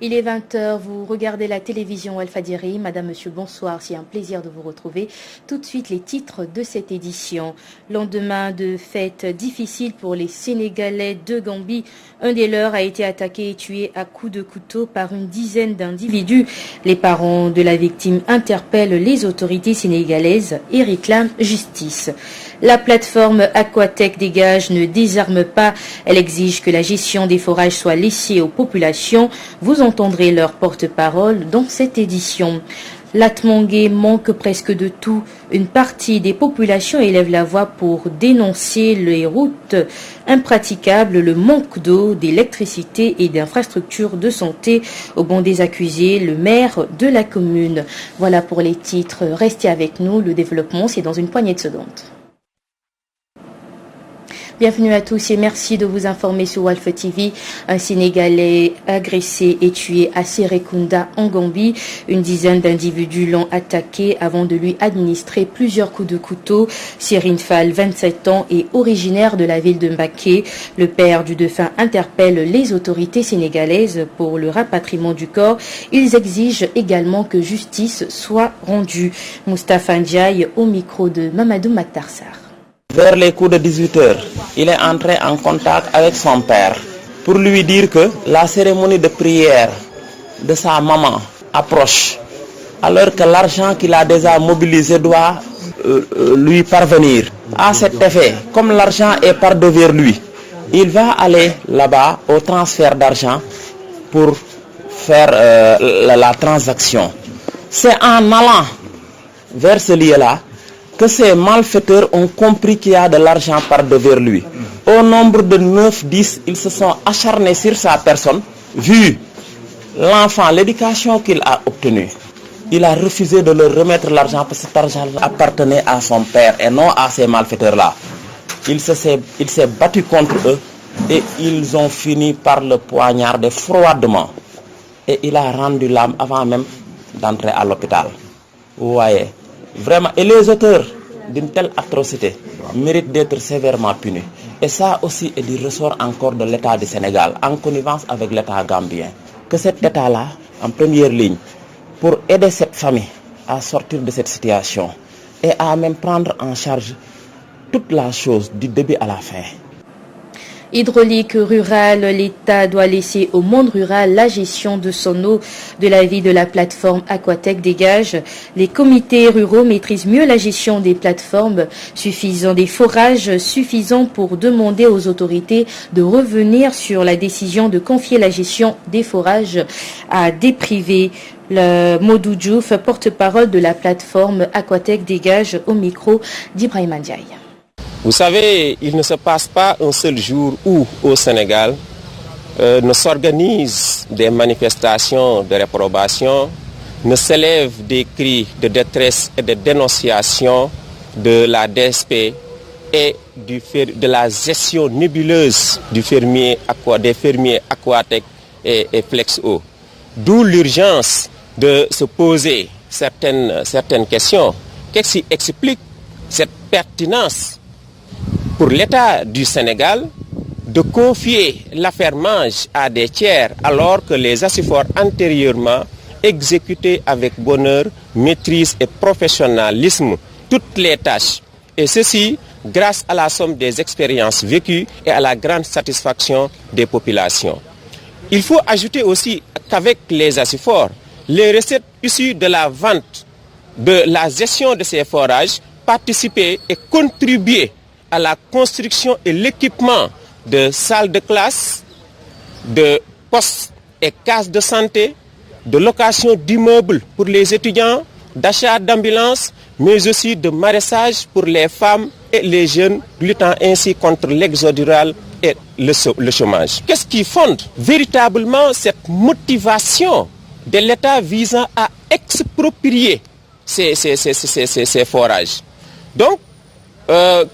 Il est 20h, vous regardez la télévision Walfadjri. Madame, monsieur, bonsoir, c'est un plaisir de vous retrouver. Tout de suite, les titres de cette édition. Lendemain de fête difficile pour les Sénégalais de Gambie, un des leurs a été attaqué et tué à coups de couteau par une dizaine d'individus. Les parents de la victime interpellent les autorités sénégalaises et réclament justice. La plateforme Aquatech Dégage ne désarme pas. Elle exige que la gestion des forages soit laissée aux populations. Vous entendrez leur porte-parole dans cette édition. Latmingué manque presque de tout. Une partie des populations élève la voix pour dénoncer les routes impraticables, le manque d'eau, d'électricité et d'infrastructures de santé. Au banc des accusés, le maire de la commune. Voilà pour les titres. Restez avec nous. Le développement, c'est dans une poignée de secondes. Bienvenue à tous et merci de vous informer sur Walf TV. Un Sénégalais agressé et tué à Serekunda en Gambie. Une dizaine d'individus l'ont attaqué avant de lui administrer plusieurs coups de couteau. Serine Fall, 27 ans, est originaire de la ville de Mbaké. Le père du défunt interpelle les autorités sénégalaises pour le rapatriement du corps. Ils exigent également que justice soit rendue. Moustapha Ndiaye au micro de Mamadou Maktarsar. Vers les coups de 18 heures, il est entré en contact avec son père pour lui dire que la cérémonie de prière de sa maman approche, alors que l'argent qu'il a déjà mobilisé doit lui parvenir. À cet effet, comme l'argent est par devers lui, il va aller là-bas au transfert d'argent pour faire la transaction. C'est en allant vers ce lieu-là que ces malfaiteurs ont compris qu'il y a de l'argent par devers lui. Au nombre de 9-10, ils se sont acharnés sur sa personne. Vu l'enfant, l'éducation qu'il a obtenue, il a refusé de leur remettre l'argent parce que cet argent appartenait à son père et non à ces malfaiteurs-là. Il s'est battu contre eux et ils ont fini par le poignarder froidement. Et il a rendu l'âme avant même d'entrer à l'hôpital. Vous voyez. Vraiment, et les auteurs d'une telle atrocité méritent d'être sévèrement punis. Et ça aussi est du ressort encore de l'État du Sénégal, en connivence avec l'État gambien. Que cet État-là, en première ligne, pour aider cette famille à sortir de cette situation et à même prendre en charge toute la chose du début à la fin. Hydraulique rurale, l'État doit laisser au monde rural la gestion de son eau. De l'avis de la plateforme Aquatech Dégage, les comités ruraux maîtrisent mieux la gestion des plateformes suffisant, des forages suffisants pour demander aux autorités de revenir sur la décision de confier la gestion des forages à des privés. Le Modou Diouf, porte-parole de la plateforme Aquatech Dégage, au micro d'Ibrahima Ndiaye. Vous savez, il ne se passe pas un seul jour où, au Sénégal, ne s'organisent des manifestations de réprobation, ne s'élèvent des cris de détresse et de dénonciation de la DSP et de la gestion nébuleuse des fermiers Aquatech et Flexo. D'où l'urgence de se poser certaines questions. Qu'est-ce qui explique cette pertinence pour l'État du Sénégal de confier l'affermage à des tiers alors que les ASIFOR antérieurement exécutaient avec bonheur, maîtrise et professionnalisme toutes les tâches. Et ceci grâce à la somme des expériences vécues et à la grande satisfaction des populations. Il faut ajouter aussi qu'avec les ASIFOR, les recettes issues de la vente, de la gestion de ces forages participaient et contribuaient à la construction et l'équipement de salles de classe, de postes et cases de santé, de location d'immeubles pour les étudiants, d'achat d'ambulances, mais aussi de maraîchage pour les femmes et les jeunes, luttant ainsi contre l'exode rural et le chômage. Qu'est-ce qui fonde véritablement cette motivation de l'État visant à exproprier ces forages? Donc,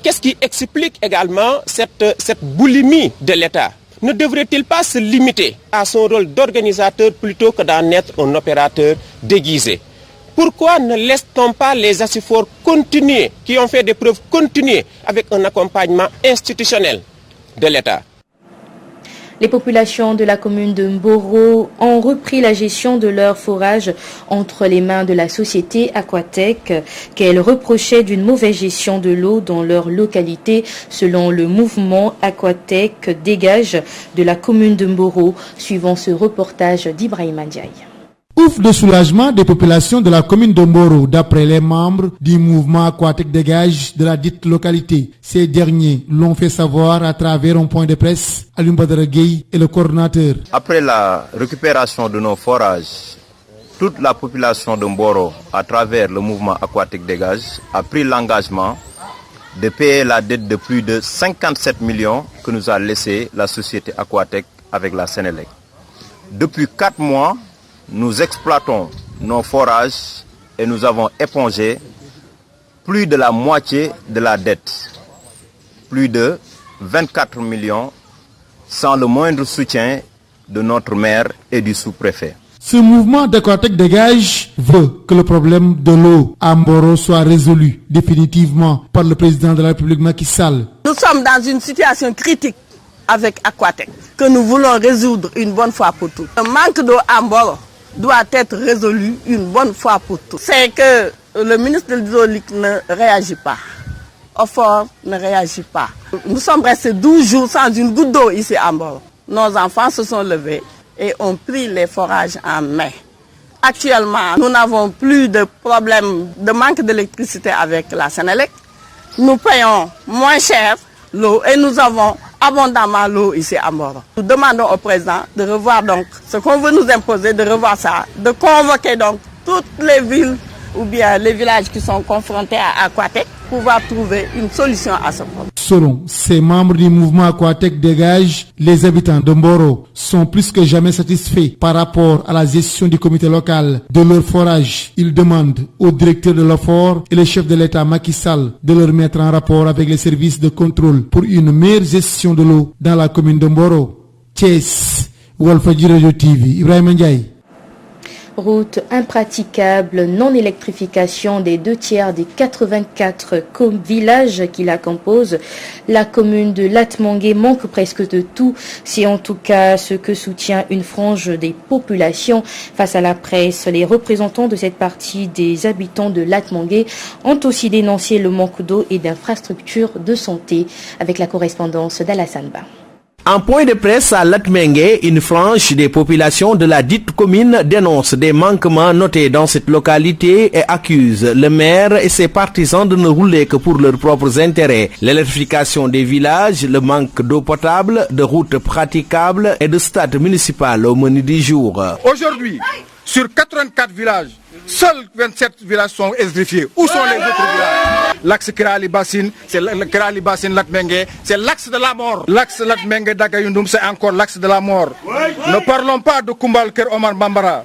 qu'est-ce qui explique également cette boulimie de l'État? Ne devrait-il pas se limiter à son rôle d'organisateur plutôt que d'en être un opérateur déguisé? Pourquoi ne laisse-t-on pas les ASIFOR continuer, qui ont fait des preuves, continuer avec un accompagnement institutionnel de l'État? Les populations de la commune de Mboro ont repris la gestion de leur forage entre les mains de la société Aquatec qu'elle reprochait d'une mauvaise gestion de l'eau dans leur localité selon le mouvement Aquatec Dégage de la commune de Mboro, suivant ce reportage d'Ibrahima Ndiaye. Ouf de soulagement des populations de la commune de Mboro, d'après les membres du mouvement Aquatec Dégage de la dite localité. Ces derniers l'ont fait savoir à travers un point de presse. Alioune Badara Gueye est le coordinateur. Après la récupération de nos forages, toute la population de Mboro, à travers le mouvement Aquatec Dégage, a pris l'engagement de payer la dette de plus de 57 millions que nous a laissé la société Aquatec avec la Sénélec. Depuis 4 mois, nous exploitons nos forages et nous avons épongé plus de la moitié de la dette, plus de 24 millions, sans le moindre soutien de notre maire et du sous-préfet. Ce mouvement d'Aquatec Dégage veut que le problème de l'eau à Mboro soit résolu définitivement par le président de la République Macky Sall. Nous sommes dans une situation critique avec Aquatec que nous voulons résoudre une bonne fois pour toutes. Le manque d'eau à Mboro doit être résolu une bonne fois pour toutes. C'est que le ministre de l'Hydraulique ne réagit pas. OFOR ne réagit pas. Nous sommes restés 12 jours sans une goutte d'eau ici à Mboro. Nos enfants se sont levés et ont pris les forages en main. Actuellement, nous n'avons plus de problème de manque d'électricité avec la Sénélec. Nous payons moins cher l'eau et nous avons abondamment l'eau ici à Mboro. Nous demandons au président de revoir donc ce qu'on veut nous imposer, de revoir ça, de convoquer donc toutes les villes ou bien les villages qui sont confrontés à Aquatec pour pouvoir trouver une solution à ce problème. Selon ces membres du mouvement Aquatec Dégage, les habitants de Mboro sont plus que jamais satisfaits par rapport à la gestion du comité local de leur forage. Ils demandent au directeur de l'OFOR et le chef de l'État Macky Sall de leur mettre en rapport avec les services de contrôle pour une meilleure gestion de l'eau dans la commune de Mboro. Thiès, Walfadjri Radio TV, Ibrahima Ndiaye. Route impraticable, non-électrification des 2/3 des 84 villages qui la composent. La commune de Latmingué manque presque de tout. C'est en tout cas ce que soutient une frange des populations. Face à la presse, les représentants de cette partie des habitants de Latmingué ont aussi dénoncé le manque d'eau et d'infrastructures de santé, avec la correspondance d'Alassane Ba. En point de presse à Latmingué, une frange des populations de la dite commune dénonce des manquements notés dans cette localité et accuse le maire et ses partisans de ne rouler que pour leurs propres intérêts. L'électrification des villages, le manque d'eau potable, de routes praticables et de stade municipal au menu du jour. Aujourd'hui, sur 84 villages, seuls 27 villages sont électrifiés. Où sont les autres villages? L'axe Kirali Bassine, c'est le Kirali Bassine Latmingué, c'est l'axe de la mort. L'axe Latmingué Dagayundoum, c'est encore l'axe de la mort. Ne parlons pas de Koumbal Ker Omar Bambara,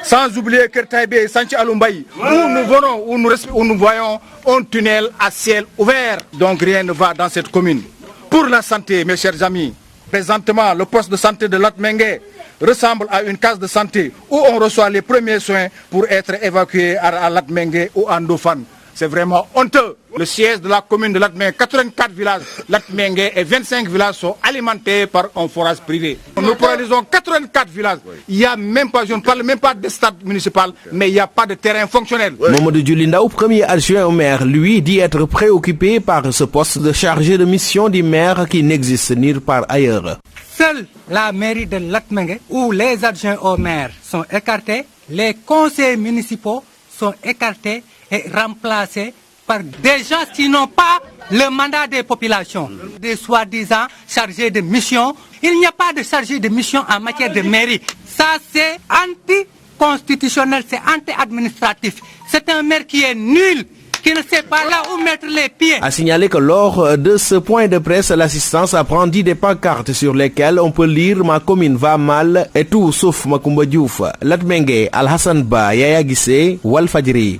sans oublier Ker Taïbé et Sanchi Alumbaï, où nous venons, où nous voyons un tunnel à ciel ouvert. Donc rien ne va dans cette commune. Pour la santé, mes chers amis, présentement, le poste de santé de Latmingué ressemble à une case de santé où on reçoit les premiers soins pour être évacué à Latmingué ou à Ndofane. C'est vraiment honteux. Le siège de la commune de Latmingué, 84 villages, Latmingué et 25 villages sont alimentés par un forage privé. Nous paralysons 84 villages. Il n'y a même pas, je ne parle même pas de stade municipal, mais il n'y a pas de terrain fonctionnel. Mamadou Djulindaou, premier adjoint au maire, lui dit être préoccupé par ce poste de chargé de mission du maire qui n'existe nulle part ailleurs. Seule la mairie de Latmingué, où les adjoints au maire sont écartés, les conseils municipaux sont écartés et remplacés par des gens qui n'ont pas le mandat des populations, des soi-disant chargés de mission. Il n'y a pas de chargé de mission en matière de mairie. Ça, c'est anticonstitutionnel, c'est anti-administratif. C'est un maire qui est nul, qui ne sait pas là où mettre les pieds. A signaler que lors de ce point de presse, l'assistance a brandi des pancartes sur lesquelles on peut lire « Ma commune va mal » et tout sauf Macoumba Diouf. Latmingué, Al-Hassan Ba, Yaya Guissé, Walfadjri.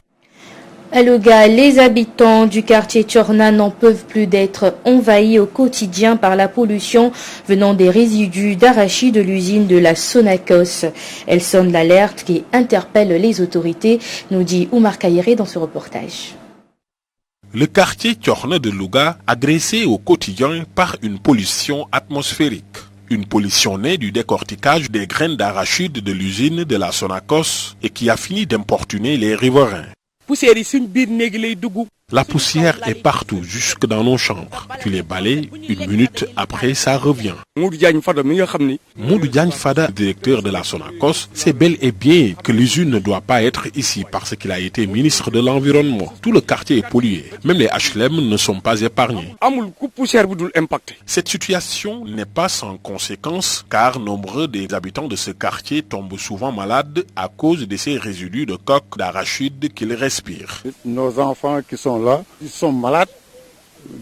À Louga, les habitants du quartier Tchorna n'en peuvent plus d'être envahis au quotidien par la pollution venant des résidus d'arachide de l'usine de la Sonacos. Elle sonne l'alerte qui interpelle les autorités, nous dit Oumar Kayere dans ce reportage. Le quartier Tchorna de Louga agressé au quotidien par une pollution atmosphérique. Une pollution née du décortiquage des graines d'arachide de l'usine de la Sonacos et qui a fini d'importuner les riverains. La poussière est partout, jusque dans nos chambres. Tu les balais, une minute après, ça revient. Modou Diagne Fada, directeur de la Sonacos, sait bel et bien que l'usine ne doit pas être ici parce qu'il a été ministre de l'Environnement. Tout le quartier est pollué. Même les HLM ne sont pas épargnés. Cette situation n'est pas sans conséquences car nombreux des habitants de ce quartier tombent souvent malades à cause de ces résidus de coque d'arachide qu'ils respirent. Nos enfants qui sont là, ils sont malades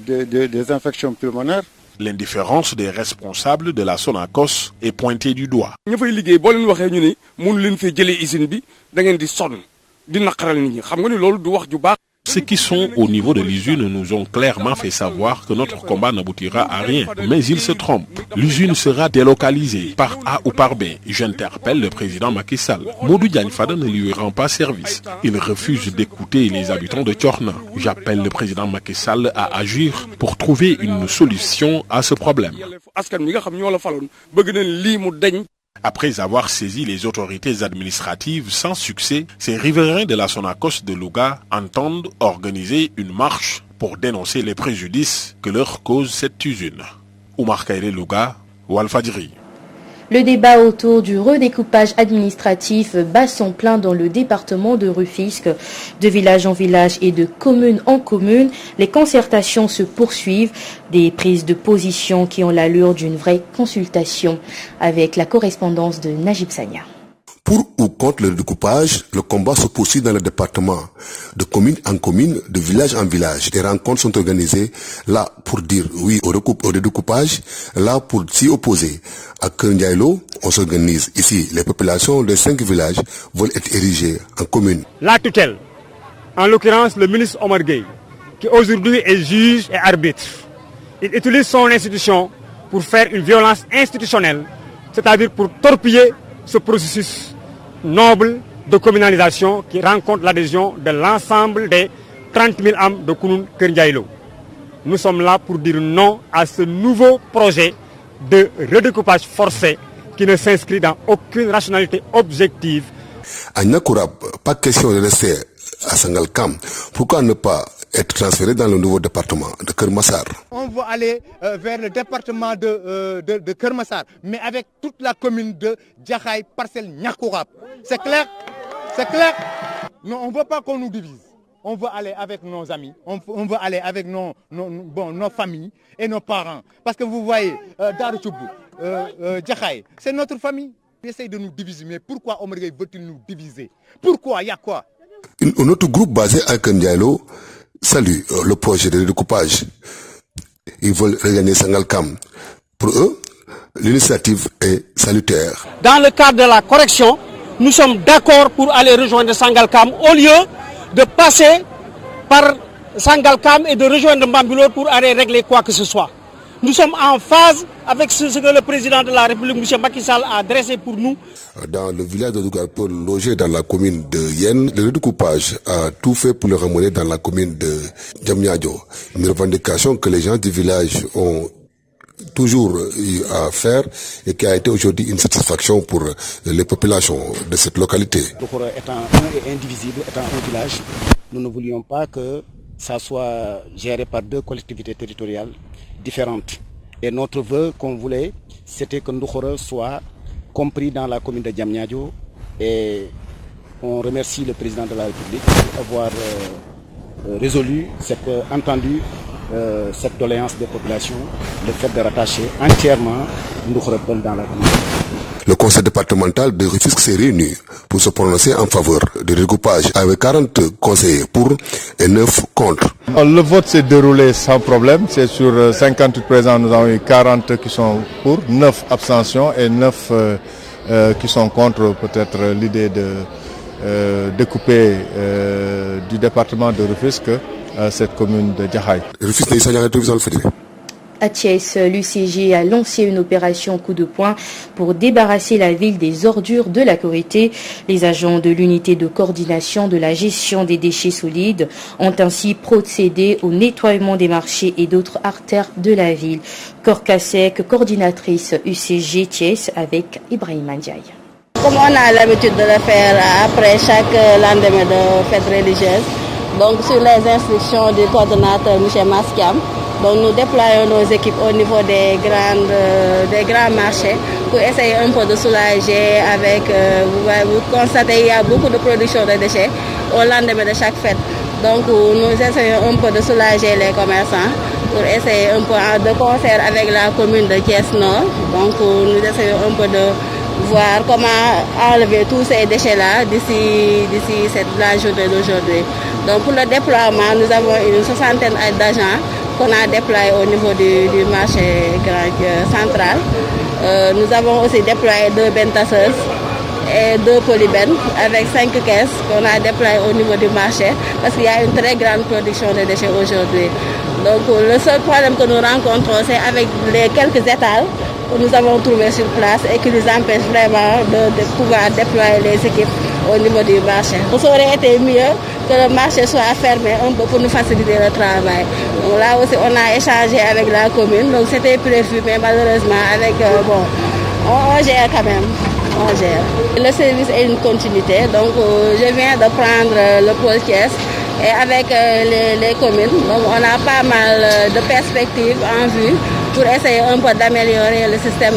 des infections pulmonaires. L'indifférence des responsables de la Sonacos est pointée du doigt. Ceux qui sont au niveau de l'usine nous ont clairement fait savoir que notre combat n'aboutira à rien. Mais ils se trompent. L'usine sera délocalisée par A ou par B. J'interpelle le président Macky Sall. Modou Diagne Fada ne lui rend pas service. Il refuse d'écouter les habitants de Thiorna. J'appelle le président Macky Sall à agir pour trouver une solution à ce problème. Après avoir saisi les autorités administratives sans succès, ces riverains de la Sonacos de Louga entendent organiser une marche pour dénoncer les préjudices que leur cause cette usine. Oumar Kairé Louga, Walfadjri. Le débat autour du redécoupage administratif bat son plein dans le département de Rufisque. De village en village et de commune en commune, les concertations se poursuivent. Des prises de position qui ont l'allure d'une vraie consultation. Avec la correspondance de Najib Sania. Pour ou contre le découpage, le combat se poursuit dans le département. De commune en commune, de village en village, des rencontres sont organisées, là pour dire oui au découpage, là pour s'y opposer. À Kerndiaïlo, on s'organise. Ici, les populations de 5 villages veulent être érigées en commune. La tutelle, en l'occurrence le ministre Omar Gueye, qui aujourd'hui est juge et arbitre, il utilise son institution pour faire une violence institutionnelle, c'est-à-dire pour torpiller ce processus noble de communalisation qui rencontre l'adhésion de l'ensemble des 30 000 âmes de Kounoun Kerndiaïlo. Nous sommes là pour dire non à ce nouveau projet de redécoupage forcé qui ne s'inscrit dans aucune rationalité objective. À Nyakourab, pas question de rester à Sangalkam. Pourquoi ne pas être transféré dans le nouveau département de Kermassar? On va aller vers le département de Kermassar, mais avec toute la commune de Djahaï, parcelle Nyakourab. C'est clair? C'est clair? Non, on ne veut pas qu'on nous divise. On veut aller avec nos amis, on veut aller avec nos familles et nos parents. Parce que vous voyez, Daruchoubou, Djahaï, c'est notre famille. Ils essayent de nous diviser, mais pourquoi Omar Gueye veut-il nous diviser? Pourquoi? Il y a quoi? Un autre groupe basé à Kerndiaïlo salue le projet de découpage. Ils veulent regagner Sangalkam. Pour eux, l'initiative est salutaire. Dans le cadre de la correction, nous sommes d'accord pour aller rejoindre Sangalkam au lieu de passer par Sangalkam et de rejoindre Mbambilor pour aller régler quoi que ce soit. Nous sommes en phase avec ce que le président de la République, M. Macky Sall, a dressé pour nous. Dans le village de Dougarpol, logé dans la commune de Yen, le redécoupage a tout fait pour le ramener dans la commune de Djamnyadjo. Une revendication que les gens du village ont toujours eu à faire et qui a été aujourd'hui une satisfaction pour les populations de cette localité. Étant un et indivisible, étant un village, nous ne voulions pas que ça soit géré par deux collectivités territoriales différentes. Et notre vœu qu'on voulait, c'était que Ndoukhora soit compris dans la commune de Djamnyadjo. Et on remercie le président de la République d'avoir résolu, entendu cette doléance des populations, le fait de rattacher entièrement Ndoukhora dans la commune. Le conseil départemental de Rufisque s'est réuni pour se prononcer en faveur du regroupage avec 40 conseillers pour et 9 contre. Le vote s'est déroulé sans problème. C'est sur 58 présents, nous avons eu 40 qui sont pour, 9 abstentions et 9 qui sont contre peut-être l'idée de découper du département de Rufisque cette commune de Djahaï. Rufisque n'est pas À Thiès, l'UCG a lancé une opération coup de poing pour débarrasser la ville des ordures de la Corité. Les agents de l'unité de coordination de la gestion des déchets solides ont ainsi procédé au nettoiement des marchés et d'autres artères de la ville. Korkasek, coordinatrice UCG Thiès avec Ibrahim Ndiaye. Comme on a l'habitude de le faire après chaque lendemain de fête religieuse, donc sur les instructions du coordonnateur M. Maskiam, donc nous déployons nos équipes au niveau des grands marchés pour essayer un peu de soulager avec, vous constatez, il y a beaucoup de production de déchets au lendemain de chaque fête. Donc nous essayons un peu de soulager les commerçants pour essayer un peu de concert avec la commune de Thiès Nord. Donc nous essayons un peu de voir comment enlever tous ces déchets-là d'ici la journée d'aujourd'hui. Donc pour le déploiement, nous avons une 60aine d'agents qu'on a déployés au niveau du marché central. Nous avons aussi déployé 2 bentasseuses et 2 polybennes avec 5 caisses qu'on a déployées au niveau du marché parce qu'il y a une très grande production de déchets aujourd'hui. Donc le seul problème que nous rencontrons, c'est avec les quelques étals que nous avons trouvés sur place et qui nous empêchent vraiment de pouvoir déployer les équipes au niveau du marché. Ça aurait été mieux que le marché soit fermé un peu pour nous faciliter le travail. Donc là aussi, on a échangé avec la commune, donc c'était prévu, mais malheureusement, on gère quand même. On gère. Le service est une continuité, donc je viens de prendre le pôle Thiès et avec les communes, donc on a pas mal de perspectives en vue pour essayer un peu d'améliorer le système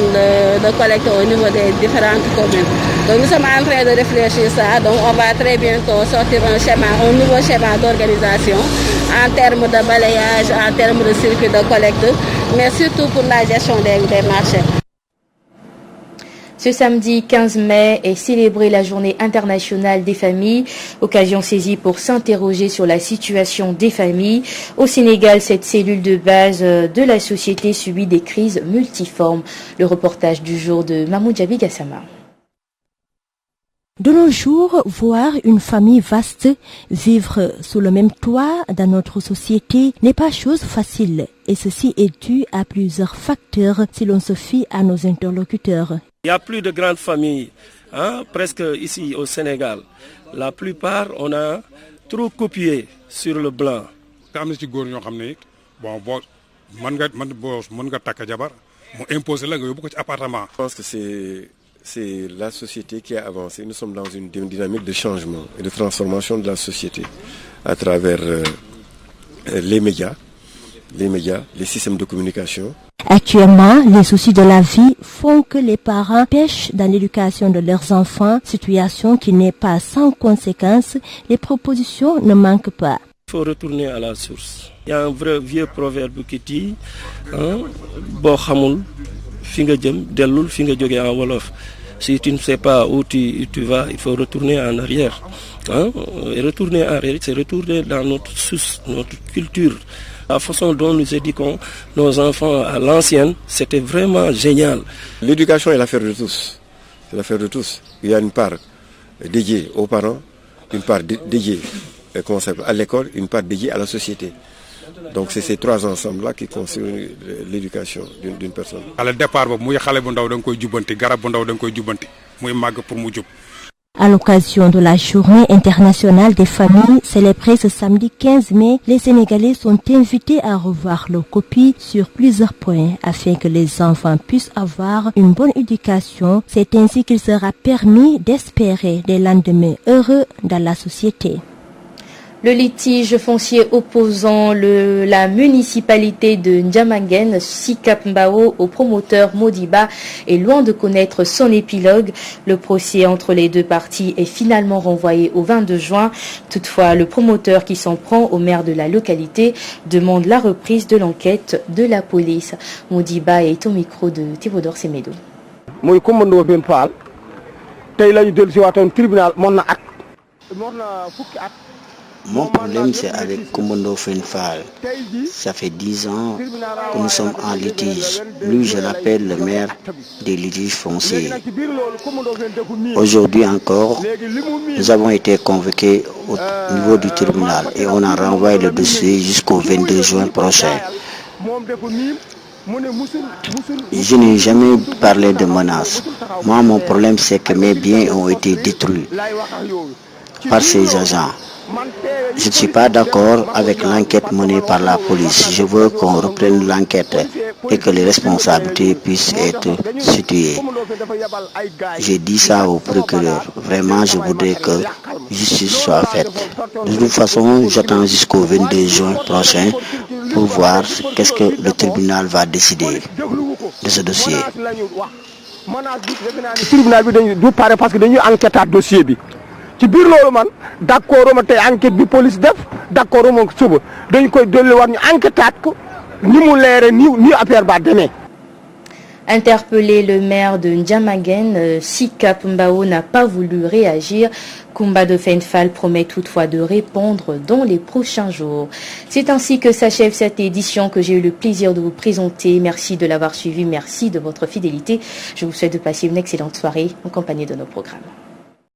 de collecte au niveau des différentes communes. Donc nous sommes en train de réfléchir ça, donc on va très bientôt sortir un nouveau schéma d'organisation en termes de balayage, en termes de circuit de collecte, mais surtout pour la gestion des marchés. Ce samedi 15 mai est célébrée la Journée internationale des familles, occasion saisie pour s'interroger sur la situation des familles. Au Sénégal, cette cellule de base de la société subit des crises multiformes. Le reportage du jour de Mahmoud Jabi Gassama. De nos jours, voir une famille vaste vivre sous le même toit dans notre société n'est pas chose facile et ceci est dû à plusieurs facteurs si l'on se fie à nos interlocuteurs. Il n'y a plus de grandes familles, presque ici au Sénégal. La plupart, on a trop copié sur le blanc. Je pense que c'est la société qui a avancé. Nous sommes dans une dynamique de changement et de transformation de la société à travers les médias, les systèmes de communication. Actuellement, les soucis de la vie font que les parents pêchent dans l'éducation de leurs enfants, situation qui n'est pas sans conséquences. Les propositions ne manquent pas. Il faut retourner à la source. Il y a un vrai vieux proverbe qui dit si tu ne sais pas où tu vas, il faut retourner en arrière. Et retourner en arrière, c'est retourner dans notre source, notre culture. La façon dont nous éduquons nos enfants à l'ancienne, c'était vraiment génial. L'éducation est l'affaire de tous. C'est l'affaire de tous. Il y a une part dédiée aux parents, une part dédiée à l'école, une part dédiée à la société. Donc c'est ces 3 ensembles-là qui constituent l'éducation d'une personne. À l'occasion de la Journée internationale des familles célébrée ce samedi 15 mai, les Sénégalais sont invités à revoir leurs copies sur plusieurs points afin que les enfants puissent avoir une bonne éducation. C'est ainsi qu'il sera permis d'espérer des lendemains heureux dans la société. Le litige foncier opposant la municipalité de Ndiamanguène, Sicap Mbao, au promoteur Modiba est loin de connaître son épilogue. Le procès entre les deux parties est finalement renvoyé au 22 juin. Toutefois, le promoteur qui s'en prend au maire de la localité demande la reprise de l'enquête de la police. Modiba est au micro de Théodore Semedo. Mon problème, c'est avec Koumando Fenfal. Ça fait 10 ans que nous sommes en litige. Lui, je l'appelle le maire des litiges fonciers. Aujourd'hui encore, nous avons été convoqués au niveau du tribunal et on a renvoyé le dossier jusqu'au 22 juin prochain. Je n'ai jamais parlé de menaces. Moi, mon problème, c'est que mes biens ont été détruits par ces agents. Je ne suis pas d'accord avec l'enquête menée par la police. Je veux qu'on reprenne l'enquête et que les responsabilités puissent être situées. J'ai dit ça au procureur. Vraiment, je voudrais que justice soit faite. De toute façon, j'attends jusqu'au 22 juin prochain pour voir qu'est-ce que le tribunal va décider de ce dossier. Le tribunal du pare parce que dañuy enquêter dossier bi ci biir loolu man d'accord ma tey enquête bi police def d'accord ma suba dañ koy dolli war ñu enquêter ko ni mu leere ni affaire ba demee. Interpellé, le maire de N'Djamaguen, Sika Pumbao, n'a pas voulu réagir. Kumba de Fenfal promet toutefois de répondre dans les prochains jours. C'est ainsi que s'achève cette édition que j'ai eu le plaisir de vous présenter. Merci de l'avoir suivi, merci de votre fidélité. Je vous souhaite de passer une excellente soirée en compagnie de nos programmes.